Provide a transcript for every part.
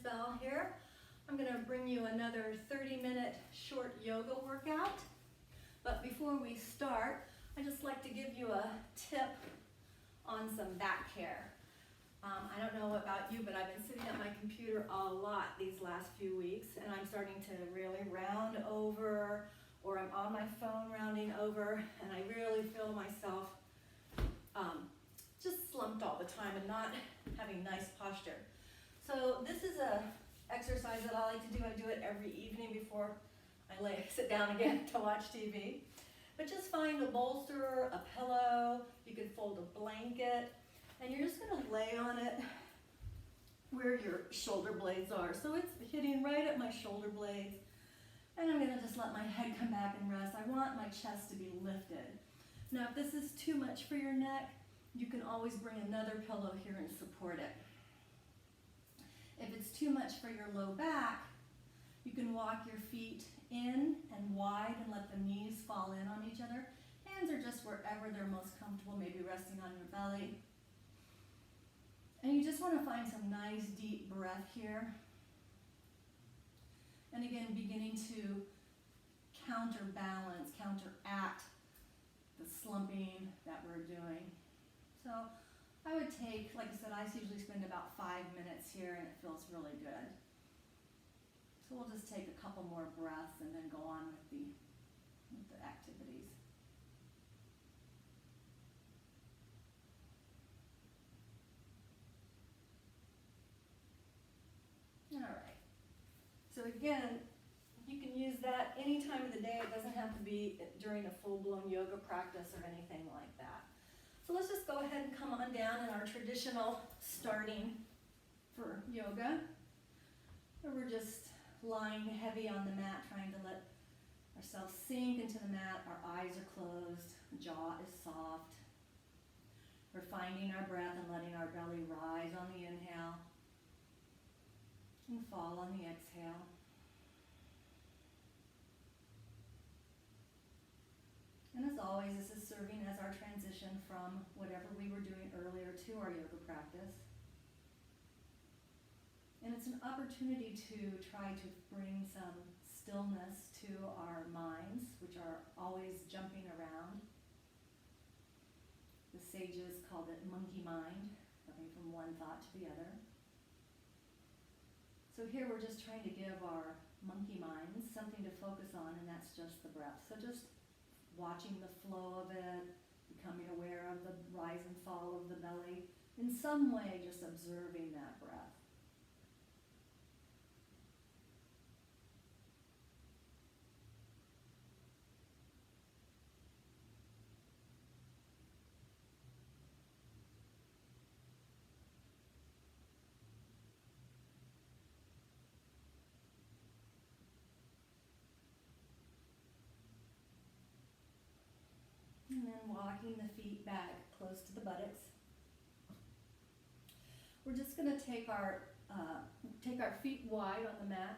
Bell here. I'm going to bring you another 30-minute short yoga workout. But before we start, I'd just like to give you a tip on some back care. I don't know about you, but I've been sitting at my computer a lot these last few weeks, and I'm starting to really round over, or I'm on my phone rounding over, and I really feel myself just slumped all the time and not having nice posture. So this is a exercise that I like to do. I do it every evening before I sit down again to watch TV. But just find a bolster, a pillow, you can fold a blanket, and you're just gonna lay on it where your shoulder blades are. So it's hitting right at my shoulder blades, and I'm gonna just let my head come back and rest. I want my chest to be lifted. Now, if this is too much for your neck, you can always bring another pillow here and support it. If it's too much for your low back, you can walk your feet in and wide and let the knees fall in on each other. Hands are just wherever they're most comfortable, maybe resting on your belly. And you just want to find some nice deep breath here. And again, beginning to counterbalance, counteract the slumping that we're doing. So I would take, like I said, I usually spend about 5 minutes here, and it feels really good. So we'll just take a couple more breaths and then go on with the activities. All right. So again, you can use that any time of the day. It doesn't have to be during a full-blown yoga practice or anything like that. So let's just go ahead and come on down in our traditional starting for yoga, where we're just lying heavy on the mat, trying to let ourselves sink into the mat. Our eyes are closed, jaw is soft. We're finding our breath and letting our belly rise on the inhale and fall on the exhale. And as always, this is serving as our transition from whatever we were doing earlier to our yoga practice. And it's an opportunity to try to bring some stillness to our minds, which are always jumping around. The sages called it monkey mind, jumping from one thought to the other. So here we're just trying to give our monkey minds something to focus on, and that's just the breath. So just watching the flow of it, becoming aware of the rise and fall of the belly, in some way just observing that breath. And then walking the feet back close to the buttocks. We're just going to take our feet wide on the mat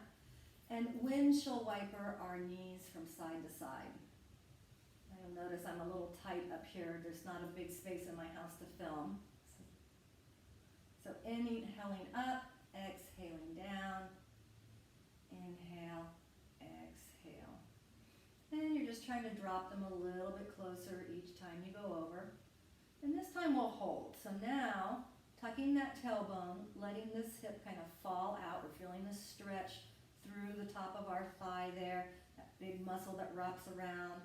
and windshield wiper our knees from side to side. You'll notice I'm a little tight up here. There's not a big space in my house to film. So inhaling up, exhaling down, inhale, exhale. And you're just trying to drop them a little bit closer each time you go over. And this time we'll hold. So now, tucking that tailbone, letting this hip kind of fall out. We're feeling the stretch through the top of our thigh there, that big muscle that wraps around.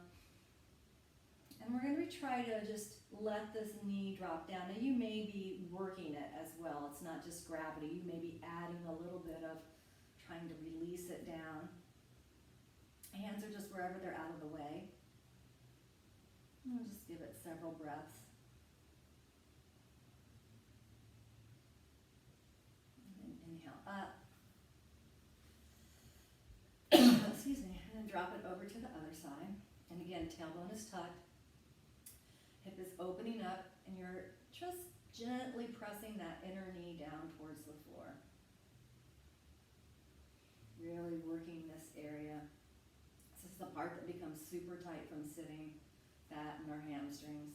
And we're going to try to just let this knee drop down. Now you may be working it as well. It's not just gravity. You may be adding a little bit of trying to release it down. Hands are just wherever they're out of the way. And we'll just give it several breaths. And then inhale up. Excuse me. And then drop it over to the other side. And again, tailbone is tucked. Hip is opening up, and you're just gently pressing that inner knee down towards the floor. Really working this area. This is the part that becomes super tight from sitting, fat in our hamstrings.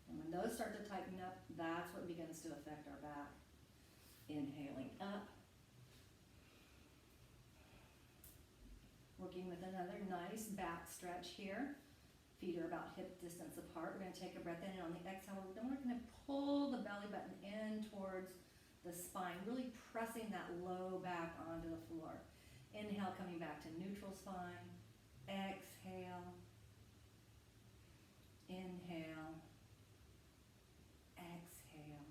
And when those start to tighten up, that's what begins to affect our back. Inhaling up, working with another nice back stretch here. Feet are about hip distance apart. We're going to take a breath in, and on the exhale, then we're going to pull the belly button in towards the spine, really pressing that low back onto the floor. Inhale, coming back to neutral spine. Exhale. Inhale. Exhale.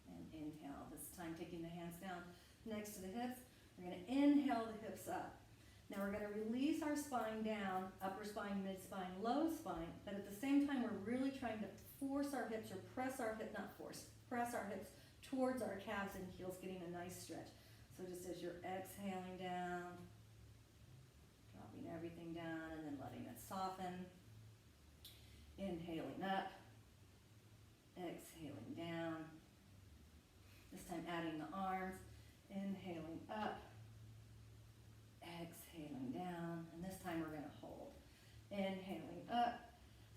And inhale. This time taking the hands down next to the hips. We're going to inhale the hips up. Now we're going to release our spine down, upper spine, mid spine, low spine, but at the same time we're really trying to force our hips or press our hips, not force, press our hips towards our calves and heels, getting a nice stretch. So just as you're exhaling down, dropping everything down and then letting it soften. Inhaling up, exhaling down. This time adding the arms, inhaling up, exhaling down, and this time we're going to hold. Inhaling up,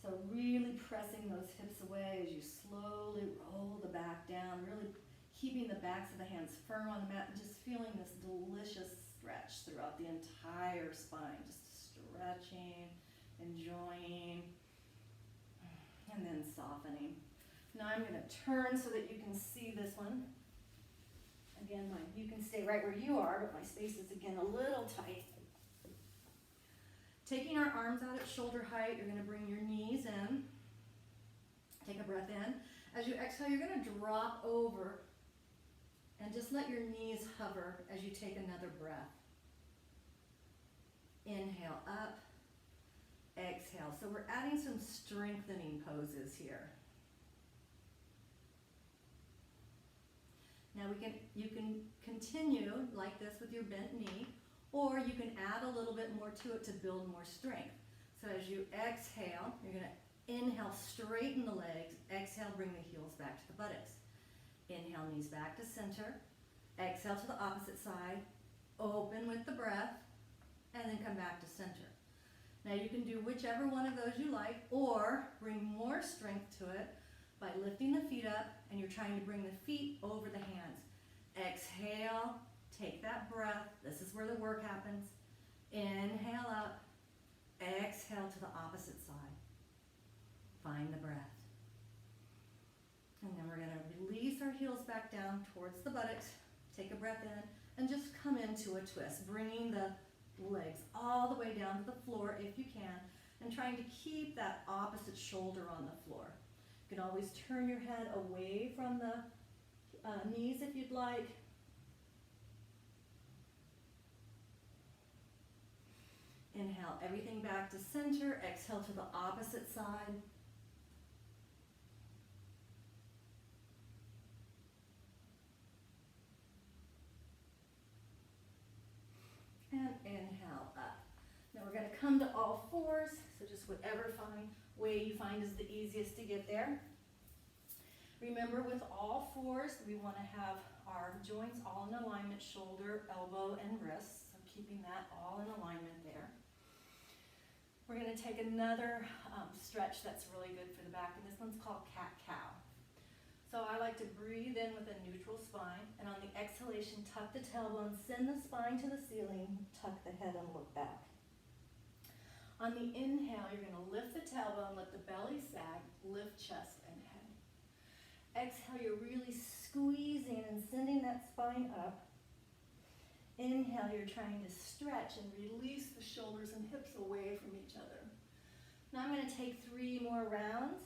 so really pressing those hips away as you slowly roll the back down, really keeping the backs of the hands firm on the mat and just feeling this delicious stretch throughout the entire spine, just stretching, enjoying, and then softening. Now I'm going to turn so that you can see this one. Again, you can stay right where you are, but my space is again a little tight. Taking our arms out at shoulder height, you're going to bring your knees in. Take a breath in. As you exhale, you're going to drop over and just let your knees hover as you take another breath. Inhale up, exhale. So we're adding some strengthening poses here. Now you can continue like this with your bent knee, or you can add a little bit more to it to build more strength. So as you exhale, you're going to inhale, straighten the legs. Exhale, bring the heels back to the buttocks. Inhale, knees back to center. Exhale to the opposite side. Open with the breath, and then come back to center. Now you can do whichever one of those you like, or bring more strength to it by lifting the feet up, and you're trying to bring the feet over the hands. Exhale, take that breath. This is where the work happens. Inhale up, exhale to the opposite side. Find the breath. And then we're going to release our heels back down towards the buttocks. Take a breath in, and just come into a twist, bringing the legs all the way down to the floor if you can, and trying to keep that opposite shoulder on the floor. You can always turn your head away from the knees if you'd like. Inhale everything back to center. Exhale to the opposite side. And inhale up. Now we're going to come to all fours, so just whatever way you find is the easiest to get there. Remember, with all fours, we want to have our joints all in alignment, shoulder, elbow, and wrists. So keeping that all in alignment there. We're going to take another stretch that's really good for the back, and this one's called cat-cow. So I like to breathe in with a neutral spine, and on the exhalation, tuck the tailbone, send the spine to the ceiling, tuck the head and look back. On the inhale, you're going to lift the tailbone, let the belly sag, lift chest and head. Exhale, you're really squeezing and sending that spine up. Inhale, you're trying to stretch and release the shoulders and hips away from each other. Now I'm going to take 3 more rounds.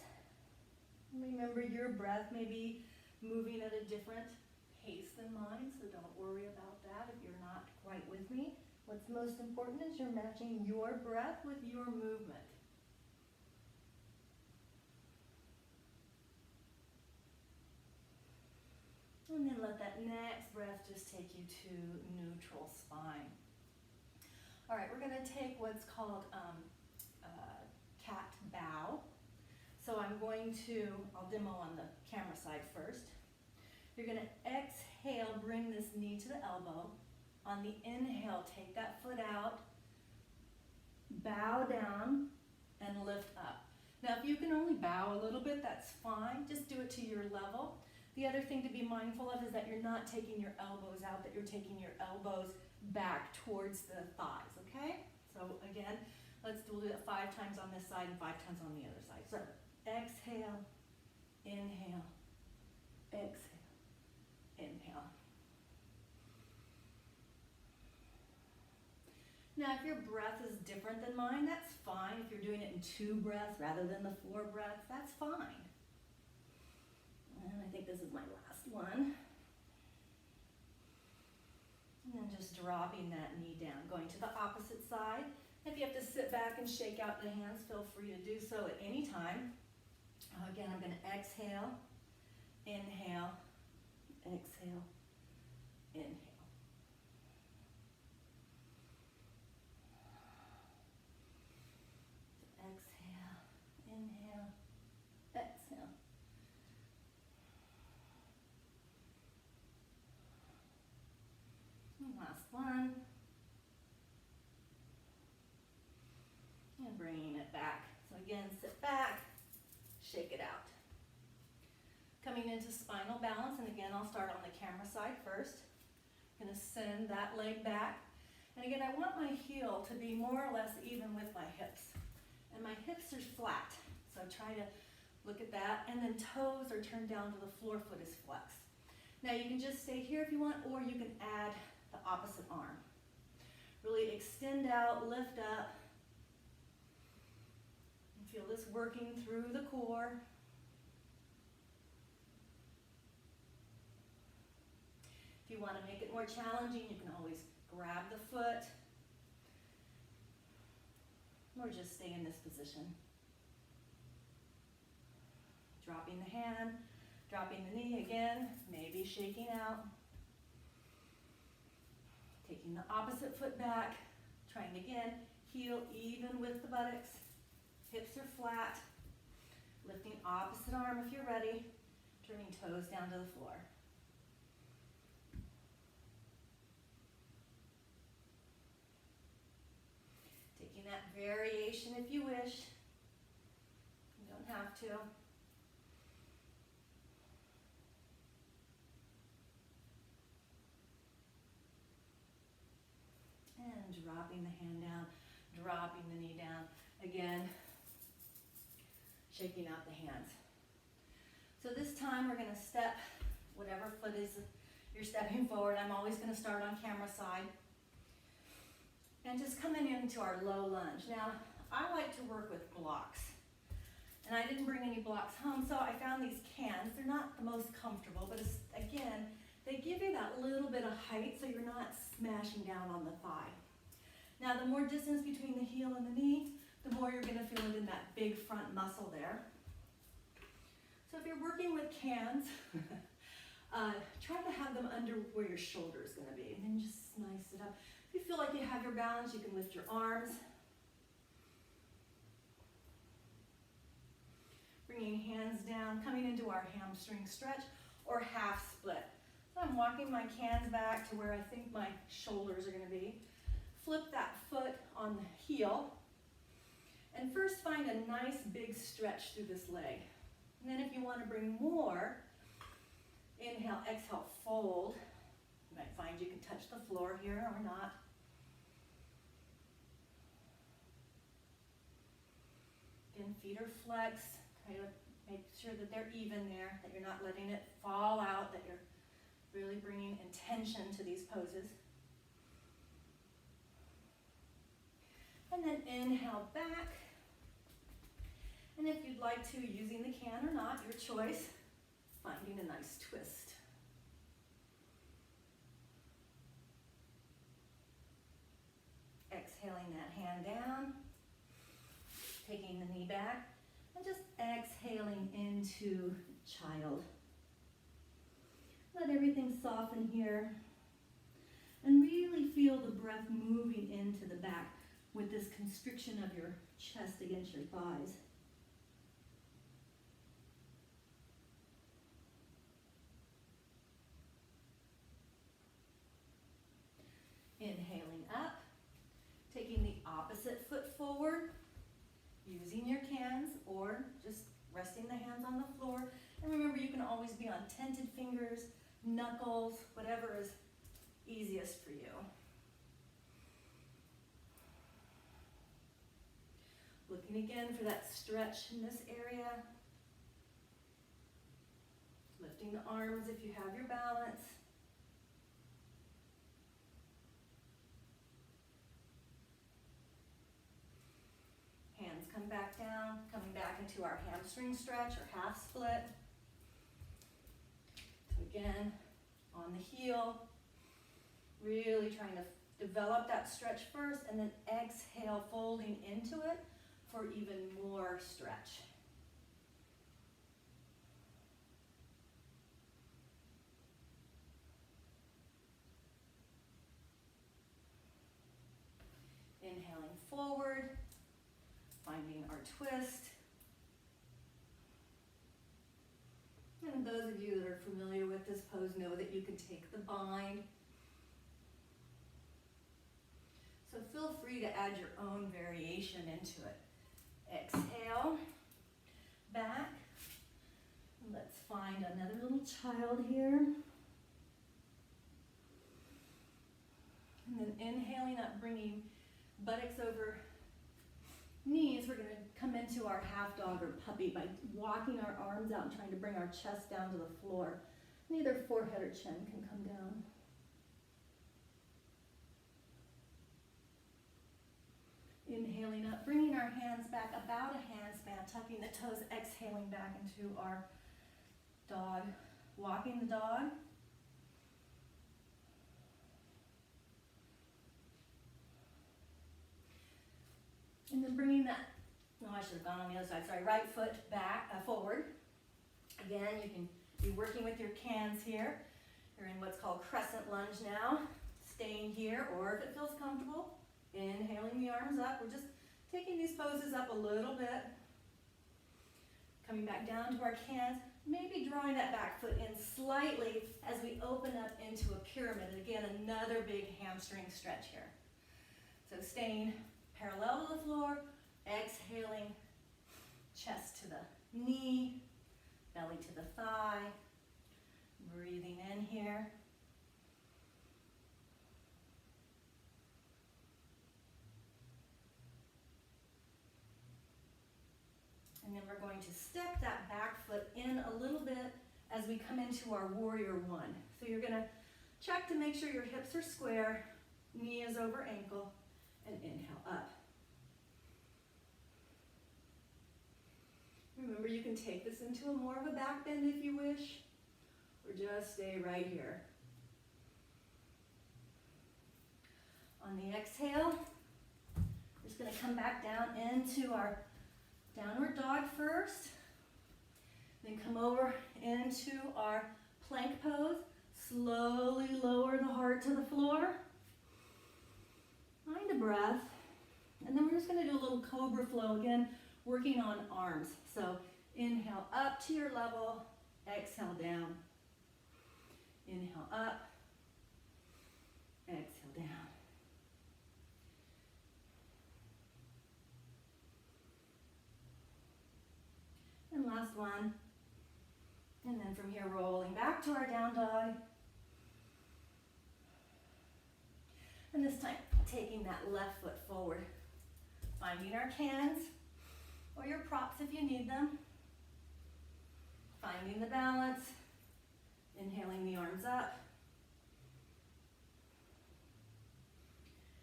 Remember, your breath may be moving at a different pace than mine, so don't worry about that if you're not quite with me. What's most important is you're matching your breath with your movement. And then let that next breath just take you to neutral spine. All right, we're going to take what's called cat bow. So I'm going to, I'll demo on the camera side first. You're going to exhale, bring this knee to the elbow. On the inhale, take that foot out, bow down, and lift up. Now, if you can only bow a little bit, that's fine. Just do it to your level. The other thing to be mindful of is that you're not taking your elbows out, that you're taking your elbows back towards the thighs, okay? So again, let's do it 5 times on this side and 5 times on the other side. So exhale, inhale, exhale, inhale. Now, if your breath is different than mine, that's fine. If you're doing it in 2 breaths rather than the 4 breaths, that's fine. And I think this is my last one. And then just dropping that knee down, going to the opposite side. If you have to sit back and shake out the hands, feel free to do so at any time. Again, I'm going to exhale, inhale, exhale, inhale. Exhale, inhale, exhale. And last one. And bringing it back. So again, sit back, shake it out. Coming into spinal balance, and again, I'll start on the camera side first. I'm going to send that leg back. And again, I want my heel to be more or less even with my hips. And my hips are flat, so try to look at that. And then toes are turned down to the floor, foot is flexed. Now you can just stay here if you want, or you can add the opposite arm. Really extend out, lift up. And feel this working through the core. If you want to make it more challenging, you can always grab the foot. Or just stay in this position. Dropping the hand, dropping the knee again, maybe shaking out. Taking the opposite foot back, trying again, heel even with the buttocks. Hips are flat. Lifting opposite arm if you're ready. Turning toes down to the floor. That variation if you wish. You don't have to. And dropping the hand down, dropping the knee down. Again, shaking out the hands. So this time we're going to step whatever foot is you're stepping forward. I'm always going to start on camera side. And just coming into our low lunge. Now, I like to work with blocks. And I didn't bring any blocks home, so I found these cans. They're not the most comfortable, but again, they give you that little bit of height so you're not smashing down on the thigh. Now, the more distance between the heel and the knee, the more you're going to feel it in that big front muscle there. So if you're working with cans, try to have them under where your shoulder is going to be, and then just slice it up. If you feel like you have your balance, you can lift your arms. Bringing hands down, coming into our hamstring stretch or half split. So I'm walking my cans back to where I think my shoulders are going to be. Flip that foot on the heel. And first find a nice big stretch through this leg. And then if you want to bring more, inhale, exhale, fold. You might find you can touch the floor here or not. Again, feet are flexed. Try to make sure that they're even there, that you're not letting it fall out, that you're really bringing intention to these poses. And then inhale back. And if you'd like to, using the can or not, your choice, finding a nice twist. Exhaling that hand down, taking the knee back, and just exhaling into child. Let everything soften here, and really feel the breath moving into the back with this constriction of your chest against your thighs. Inhaling up, taking the opposite foot forward, using your cans or just resting the hands on the floor. And remember, you can always be on tented fingers, knuckles, whatever is easiest for you. Looking again for that stretch in this area. Lifting the arms if you have your balance. Hands come back down, coming back into our hamstring stretch or half split. So again, on the heel, really trying to develop that stretch first and then exhale, folding into it for even more stretch. Inhaling forward, finding our twist. And those of you that are familiar with this pose know that you can take the bind. So feel free to add your own variation into it. Exhale, back. Let's find another little child here. And then inhaling up, bringing buttocks over knees. We're going to come into our half dog or puppy by walking our arms out and trying to bring our chest down to the floor. Neither forehead or chin can come down. Inhaling up, bringing our hands back about a handspan, tucking the toes, exhaling back into our dog. Walking the dog. And then bringing that, I should have gone on the other side, sorry, right foot back, forward. Again, you can be working with your cans here. You're in what's called crescent lunge now. Staying here, or if it feels comfortable, inhaling the arms up. We're just taking these poses up a little bit. Coming back down to our cans. Maybe drawing that back foot in slightly as we open up into a pyramid. And again, another big hamstring stretch here. So staying parallel to the floor, exhaling, chest to the knee, belly to the thigh, breathing in here. And then we're going to step that back foot in a little bit as we come into our warrior one. So you're going to check to make sure your hips are square, knee is over ankle, and inhale up. Remember, you can take this into more of a back bend if you wish, or just stay right here. On the exhale, we're just going to come back down into our downward dog first, then come over into our plank pose. Slowly lower the heart to the floor. Find a breath. And then we're just going to do a little cobra flow again, working on arms. So inhale up to your level, exhale down. Inhale up, exhale down. And last one. And then from here, rolling back to our down dog. And this time, taking that left foot forward. Finding our cans or your props if you need them. Finding the balance. Inhaling the arms up.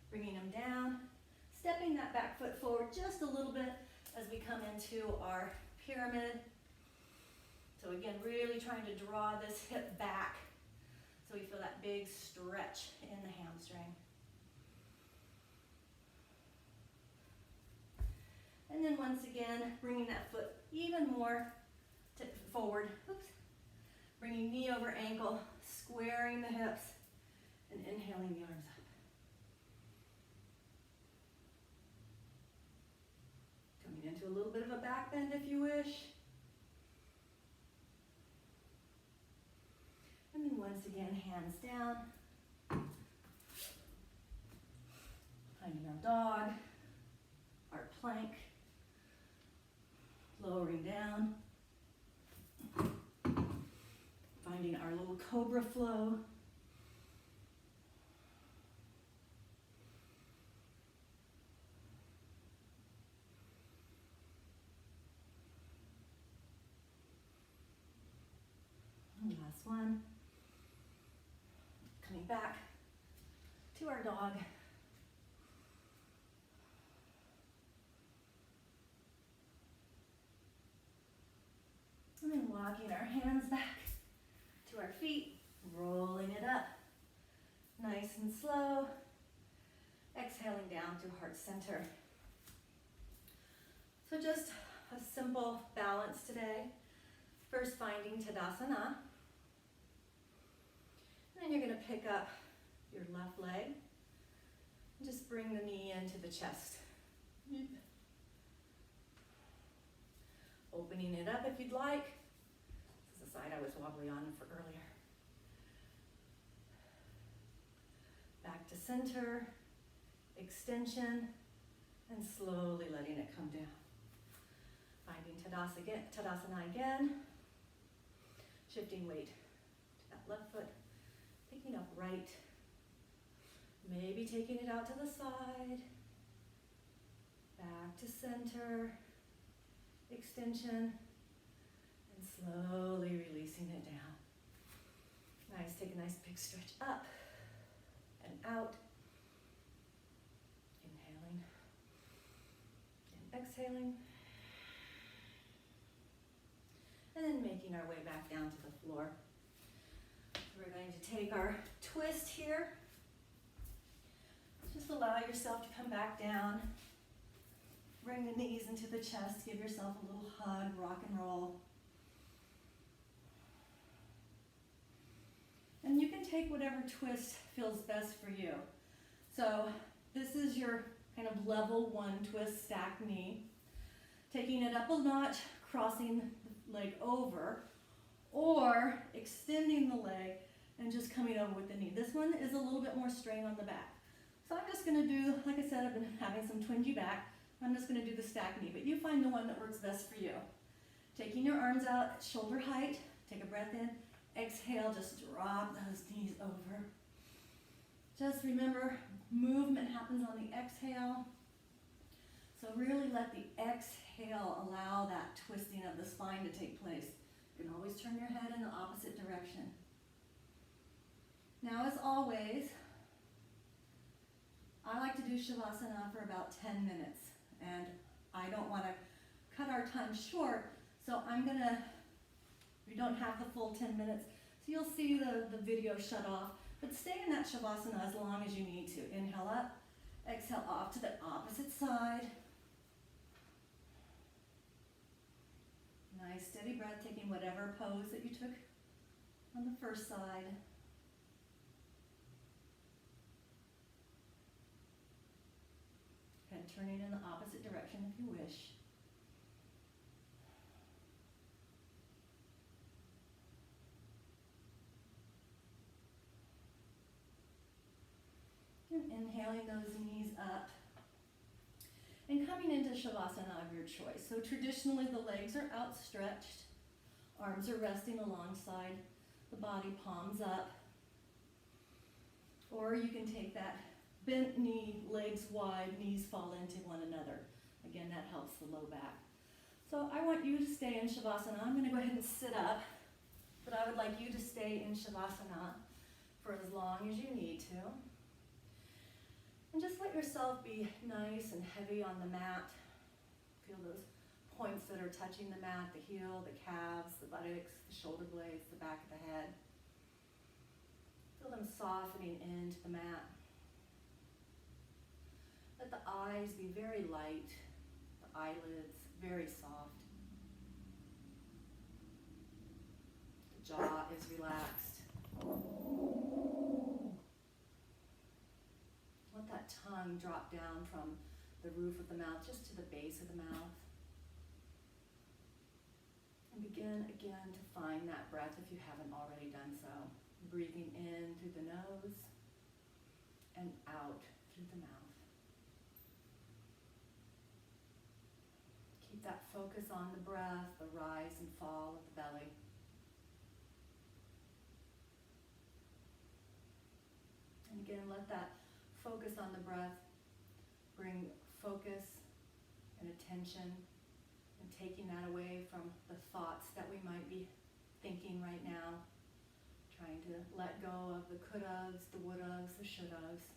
Bringing them down. Stepping that back foot forward just a little bit as we come into our pyramid. So again, really trying to draw this hip back so we feel that big stretch in the hamstring. And then once again, bringing that foot even more forward. Oops. Bringing knee over ankle, squaring the hips, and inhaling the arms up. Coming into a little bit of a back bend if you wish. And then once again, hands down. Finding our dog, our plank. Lowering down, finding our little cobra flow. one. Coming back to our dog. And then walking our hands back to our feet, rolling it up. Nice and slow. Exhaling down to heart center. So just a simple balance today. First finding Tadasana. And then you're going to pick up your left leg. And just bring the knee into the chest. Opening it up if you'd like. This is the side I was wobbly on for earlier. Back to center, extension, and slowly letting it come down. Finding Tadasana again. Shifting weight to that left foot. Picking up right. Maybe taking it out to the side. Back to center. Extension. And slowly releasing it down. Nice, take a nice big stretch up and out. Inhaling and exhaling. And then making our way back down to the floor. We're going to take our twist here. Just allow yourself to come back down. Bring the knees into the chest. Give yourself a little hug, rock and roll. And you can take whatever twist feels best for you. So this is your kind of level 1 twist, stack knee. Taking it up a notch, crossing the leg over, or extending the leg and just coming over with the knee. This one is a little bit more strain on the back. So I'm just gonna do, like I said, I've been having some twingy back. I'm just gonna do the stack knee, but you find the one that works best for you. Taking your arms out at shoulder height, take a breath in, exhale, just drop those knees over. Just remember, movement happens on the exhale. So really let the exhale allow that twisting of the spine to take place. You can always turn your head in the opposite direction. Now, as always, I like to do Shavasana for about 10 minutes. And I don't want to cut our time short, so we don't have the full 10 minutes. So you'll see the video shut off, but stay in that Shavasana as long as you need to. Inhale up, exhale off to the opposite side. Nice steady breath, taking whatever pose that you took on the first side. And turning in the opposite direction if you wish. And inhaling those knees up. And coming into Shavasana of your choice. So traditionally the legs are outstretched, arms are resting alongside the body, palms up. Or you can take that bent knee, legs wide, knees fall into one another. Again, that helps the low back. So I want you to stay in Shavasana. I'm going to go ahead and sit up, but I would like you to stay in Shavasana for as long as you need to. And just let yourself be nice and heavy on the mat. Feel those points that are touching the mat, the heel, the calves, the buttocks, the shoulder blades, the back of the head. Feel them softening into the mat. Let the eyes be very light, the eyelids very soft. The jaw is relaxed. Let that tongue drop down from the roof of the mouth just to the base of the mouth. And begin again to find that breath if you haven't already done so. Breathing in through the nose and out through the mouth. Keep that focus on the breath, the rise and fall of the belly. And again, let that focus on the breath bring focus and attention, and taking that away from the thoughts that we might be thinking right now. Trying to let go of the could-haves, the would-haves, the should-haves,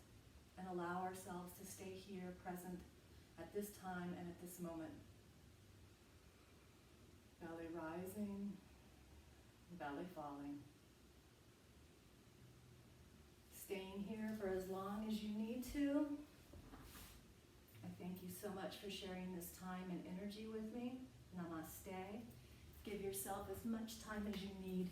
and allow ourselves to stay here, present at this time and at this moment. Belly rising, belly falling. Staying here for as long as you need to. I thank you so much for sharing this time and energy with me. Namaste. Give yourself as much time as you need